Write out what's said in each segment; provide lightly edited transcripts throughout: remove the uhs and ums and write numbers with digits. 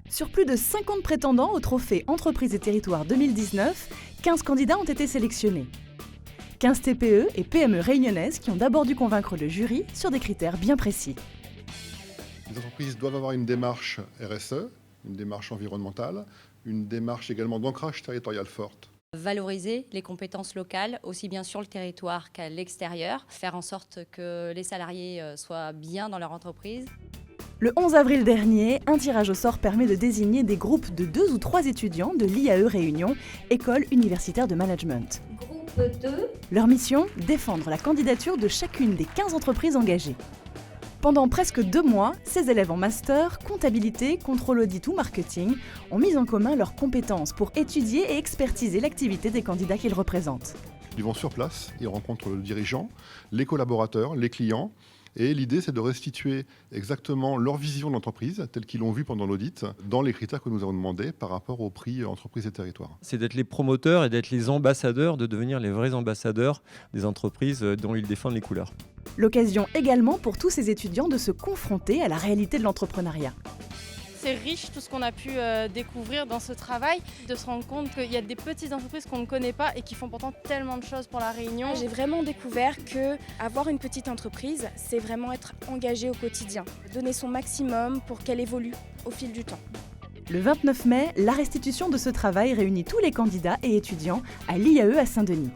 Sur plus de 50 prétendants au trophée Entreprises et Territoires 2019, 15 candidats ont été sélectionnés. 15 TPE et PME réunionnaises qui ont d'abord dû convaincre le jury sur des critères bien précis. Les entreprises doivent avoir une démarche RSE, une démarche environnementale, une démarche également d'ancrage territorial forte. Valoriser les compétences locales, aussi bien sur le territoire qu'à l'extérieur, faire en sorte que les salariés soient bien dans leur entreprise. Le 11 avril dernier, un tirage au sort permet de désigner des groupes de 2 ou 3 étudiants de l'IAE Réunion, École universitaire de management. Groupe 2. Leur mission, défendre la candidature de chacune des 15 entreprises engagées. Pendant presque 2 mois, ces élèves en master, comptabilité, contrôle audit ou marketing ont mis en commun leurs compétences pour étudier et expertiser l'activité des candidats qu'ils représentent. Ils vont sur place, ils rencontrent le dirigeant, les collaborateurs, les clients. Et l'idée, c'est de restituer exactement leur vision de l'entreprise, telle qu'ils l'ont vue pendant l'audit, dans les critères que nous avons demandés par rapport au prix Entreprises et Territoires. C'est d'être les promoteurs et d'être les ambassadeurs, de devenir les vrais ambassadeurs des entreprises dont ils défendent les couleurs. L'occasion également pour tous ces étudiants de se confronter à la réalité de l'entrepreneuriat. C'est riche tout ce qu'on a pu découvrir dans ce travail, de se rendre compte qu'il y a des petites entreprises qu'on ne connaît pas et qui font pourtant tellement de choses pour la Réunion. J'ai vraiment découvert qu'avoir une petite entreprise, c'est vraiment être engagé au quotidien, donner son maximum pour qu'elle évolue au fil du temps. Le 29 mai, la restitution de ce travail réunit tous les candidats et étudiants à l'IAE à Saint-Denis.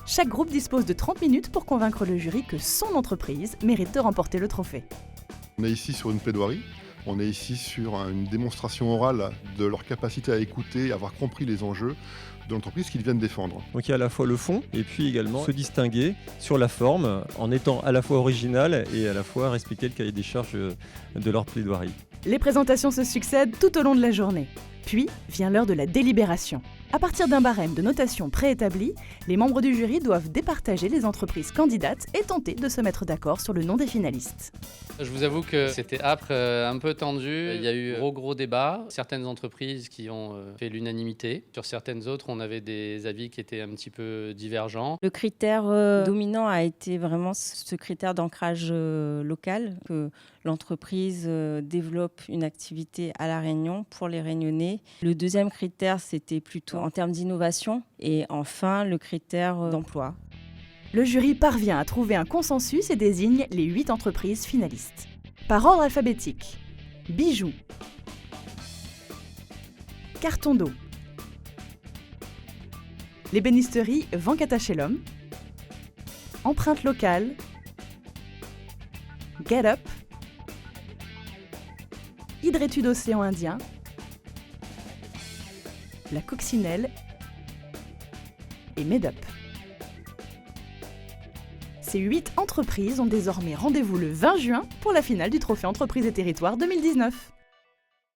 Chaque groupe dispose de 30 minutes pour convaincre le jury que son entreprise mérite de remporter le trophée. On est ici sur une plaidoirie. On est ici sur une démonstration orale de leur capacité à écouter, à avoir compris les enjeux de l'entreprise qu'ils viennent défendre. Donc il y a à la fois le fond et puis également se distinguer sur la forme en étant à la fois original et à la fois respecter le cahier des charges de leur plaidoirie. Les présentations se succèdent tout au long de la journée. Puis vient l'heure de la délibération. À partir d'un barème de notation préétabli, les membres du jury doivent départager les entreprises candidates et tenter de se mettre d'accord sur le nom des finalistes. Je vous avoue que c'était âpre, un peu tendu. Il y a eu gros débat. Certaines entreprises qui ont fait l'unanimité. Sur certaines autres, on avait des avis qui étaient un petit peu divergents. Le critère dominant a été vraiment ce critère d'ancrage local, que l'entreprise développe une activité à La Réunion pour les Réunionnais. Le deuxième critère, c'était plutôt en termes d'innovation. Et enfin, le critère d'emploi. Le jury parvient à trouver un consensus et désigne les 8 entreprises finalistes. Par ordre alphabétique: Bijoux, Carton d'eau, l'ébénisterie Venkatachelum, Empreinte locale, Get Up, Hydrétude Océan Indien, La Coccinelle et Medup. Ces 8 entreprises ont désormais rendez-vous le 20 juin pour la finale du Trophée Entreprises et Territoires 2019.